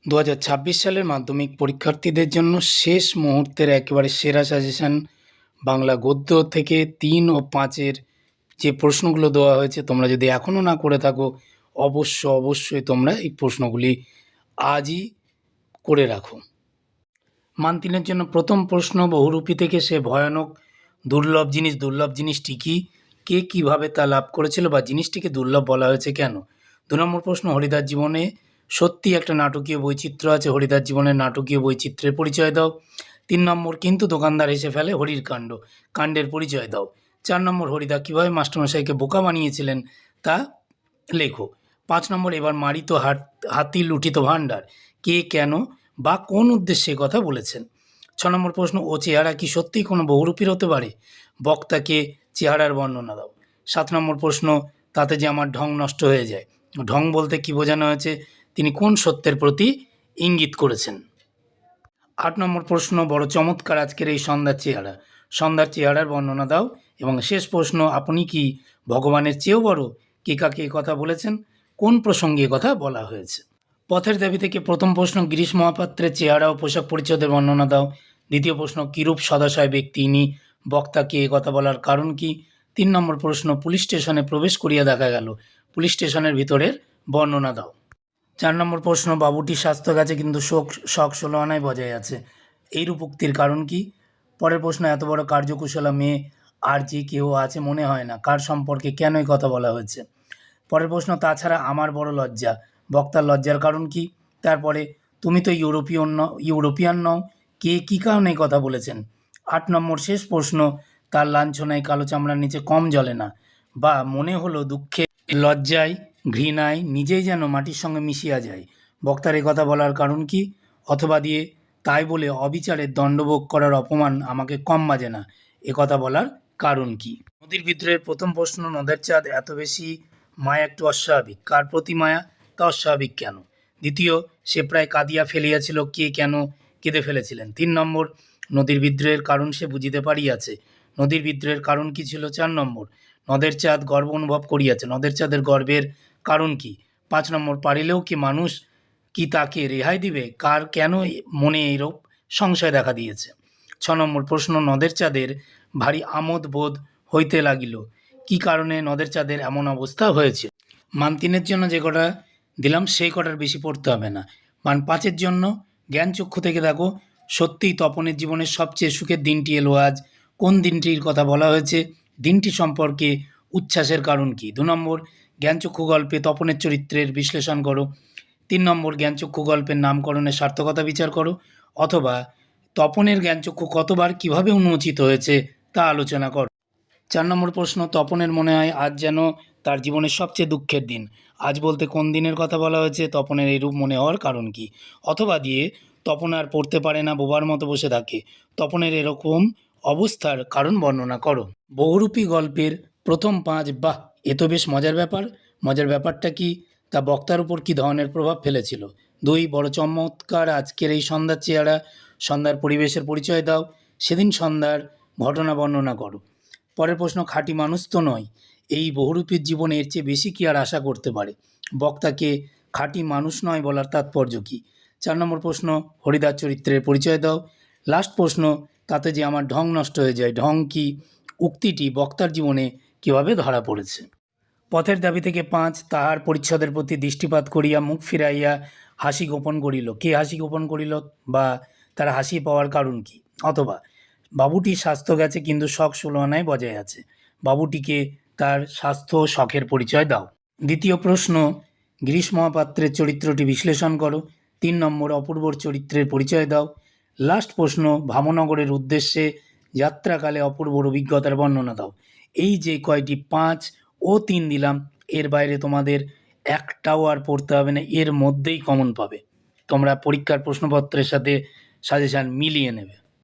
2026 সালের মাধ্যমিক পরীক্ষার্থীদের জন্য শেষ মুহূর্তের একেবারে সেরা সাজেশান বাংলা গদ্য থেকে 3 ও 5-এর যে প্রশ্নগুলো দেওয়া হয়েছে, তোমরা যদি এখনও না করে থাকো অবশ্যই তোমরা এই প্রশ্নগুলি আজই করে রাখো। মান 3-এর জন্য প্রথম প্রশ্ন, বহুরূপী থেকে সে ভয়ানক দুর্লভ জিনিসটি কি, কে কীভাবে তা লাভ করেছিল বা জিনিসটিকে দুর্লভ বলা হয়েছে কেন। 2 নম্বর প্রশ্ন, হরিদাস জীবনে সত্যি একটা নাটকীয় বৈচিত্র্য আছে, হরিদাস জীবনের নাটকীয় বৈচিত্র্যের পরিচয় দাও। 3 নম্বর, কিন্তু দোকানদার হেসে ফেলে হরির কাণ্ডের পরিচয় দাও। 4 নম্বর, হরিদা কীভাবে মাস্টারমশাইকে বোকা বানিয়েছিলেন তা লেখো। 5 নম্বর, এবার মারিত হাতি লুঠিত ভাণ্ডার, কে, কেন বা কোন উদ্দেশ্যে কথা বলেছেন। 6 নম্বর প্রশ্ন, ও চেহারা কি সত্যিই কোনো বহুরূপীর হতে পারে, বক্তাকে চেহারার বর্ণনা দাও। 7 নম্বর প্রশ্ন, তাতে যে আমার ঢং নষ্ট হয়ে যায়, ঢং বলতে কি বোঝানো হয়েছে, তিনি কোন সত্যের প্রতি ইঙ্গিত করেছেন। 8 নম্বর প্রশ্ন, বড় চমৎকার আজকের এই সন্ধ্যার চেহারার বর্ণনা দাও। এবং শেষ প্রশ্ন, আপনি কি ভগবানের চেয়েও বড়, কে কাকে কথা বলেছেন, কোন প্রসঙ্গে কথা বলা হয়েছে। পথের দাবি থেকে প্রথম প্রশ্ন, গিরিশ মহাপাত্রের চেহারা ও পোশাক পরিচ্ছদের বর্ণনা দাও। দ্বিতীয় প্রশ্ন, কিরূপ সদাশয় ব্যক্তি ইনি, বক্তাকে এ কথা বলার কারণ কি। 3 নম্বর প্রশ্ন, পুলিশ স্টেশনে প্রবেশ করিয়া দেখা গেল, পুলিশ স্টেশনের ভিতরের বর্ণনা দাও। 4 নম্বর প্রশ্ন, বাবুটির স্বাস্থ্য গেছে কিন্তু শখ 16 আনায় বজায় আছে, এইরূপ উক্তির কারণ কি। পরের প্রশ্ন, এত বড় কার্যকুশলা মেয়ে আর যে কেউ আছে মনে হয় না, কার সম্পর্কে কেন এই কথা বলা হয়েছে। পরের প্রশ্ন, তাছাড়া আমার বড় লজ্জা, বক্তার লজ্জার কারণ কি। তারপরে, তুমি তো ইউরোপিয়ান নও, কে কী কারণে এই কথা বলেছেন। 8 নম্বর শেষ প্রশ্ন, তার লাঞ্ছনায় কালো চামড়ার নিচে কম জ্বলে না, বা মনে হলো দুঃখে লজ্জায় ঘৃণায় নিজেই যেন মাটির সঙ্গে মিশিয়া যায়, বক্তার কথা বলার কারণ কি। অথবা দিয়ে, তাই বলে অবিচারের দণ্ডভোগ করার অপমান আমাকে কম বাজে না, কথা বলার কারণ কি। নদীর বিদ্রোহের প্রথম প্রশ্ন, নদের চাঁদ এত বেশি মায়া একটু অস্বাভাবিক, কার প্রতি মায়া, তা অস্বাভাবিক কেন। দ্বিতীয়, সে প্রায় কাঁদিয়া ফেলিয়াছিল, কে কেন কেঁদে ফেলেছিলেন। 3 নম্বর, নদীর বিদ্রোহের কারণ সে বুঝিতে পারিয়াছে, নদীর বিদ্রোহের কারণ কি ছিল। 4 নম্বর, নদের চাঁদ গর্ব অনুভব করিয়াছে, নদের চাঁদের গর্বের কারণ কি। 5 নম্বর, পারিলেও কি মানুষ কি তাকে রেহাই দিবে, কার কেন মনে এইরূপ সংশয় দেখা দিয়েছে। 6 নম্বর প্রশ্ন, নদের চাঁদের ভারী আমোদ বোধ হইতে লাগিল, কি কারণে নদের চাঁদের এমন অবস্থা হয়েছে। মান 3-এর জন্য যে কটা দিলাম সেই কটার বেশি পড়তে হবে না। মান 5-এর জন্য জ্ঞানচক্ষু থেকে দেখো, সত্যিই তপনের জীবনের সবচেয়ে সুখের দিনটি এলো আজ, কোন দিনটির কথা বলা হয়েছে, দিনটি সম্পর্কে উচ্ছ্বাসের কারণ কি। 2 নম্বর, জ্ঞানচক্ষু গল্পে তপনের চরিত্রের বিশ্লেষণ করো। 3 নম্বর, জ্ঞানচক্ষু গল্পের নামকরণের সার্থকতা বিচার করো, অথবা তপনের জ্ঞানচক্ষু কতবার কিভাবে উন্মোচিত হয়েছে তা আলোচনা করো। 4 নম্বর প্রশ্ন, তপনের মনে হয় আজ যেন তার জীবনের সবচেয়ে দুঃখের দিন, আজ বলতে কোন দিনের কথা বলা হয়েছে, তপনের এইরূপ মনে হওয়ার কারণ কি। অথবা দিয়ে, তপন আর পড়তে পারে না, বোবার মতো বসে থাকে, তপনের এরকম অবস্থার কারণ বর্ণনা করো। বহুরূপী গল্পের প্রথম 5, বাহ, এ তো বেশ মজার ব্যাপার, মজার ব্যাপারটা কি, তা বক্তার উপর কী ধরনের প্রভাব ফেলেছিল। 2, বড় চমৎকার আজকের এই সন্ধ্যার চেহারা, সন্ধ্যার পরিবেশের পরিচয় দাও, সেদিন সন্ধ্যার ঘটনা বর্ণনা করো। পরের প্রশ্ন, খাঁটি মানুষ তো নয়, এই বহুরূপীর জীবনে এর চেয়ে বেশি কি আর আশা করতে পারে, বক্তাকে খাঁটি মানুষ নয় বলার তাৎপর্য কী। 4 নম্বর প্রশ্ন, হরিদাস চরিত্রের পরিচয় দাও। লাস্ট প্রশ্ন, তাতে যে আমার ঢং নষ্ট হয়ে যায়, ঢং কি, উক্তিটি বক্তার জীবনে কীভাবে ধরা পড়েছে। পথের দাবি থেকে 5, তাহার পরিচ্ছদের প্রতি দৃষ্টিপাত করিয়া মুখ ফিরাইয়া হাসি গোপন করিল, কে হাসি গোপন করিল বা তার হাসি পাওয়ার কারণ কি। অথবা, বাবুটির স্বাস্থ্য গেছে কিন্তু শখ 16 আনায় বজায় আছে, বাবুটিকে তার স্বাস্থ্য ও শখের পরিচয় দাও। দ্বিতীয় প্রশ্ন, গিরিশ মহাপাত্রের চরিত্রটি বিশ্লেষণ করো। 3 নম্বর, অপূর্বর চরিত্রের পরিচয় দাও। লাস্ট প্রশ্ন, ভামনগরের উদ্দেশ্যে যাত্রাকালে অপূর্বর অভিজ্ঞতার বর্ণনা দাও। এই যে কয়টি 5 ও 3 দিলাম, এর বাইরে তোমাদের একটাও আর পড়তে হবে না, এর মধ্যেই কমন পাবে, তোমরা পরীক্ষার প্রশ্নপত্রের সাথে সাজেশান মিলিয়ে নেবে।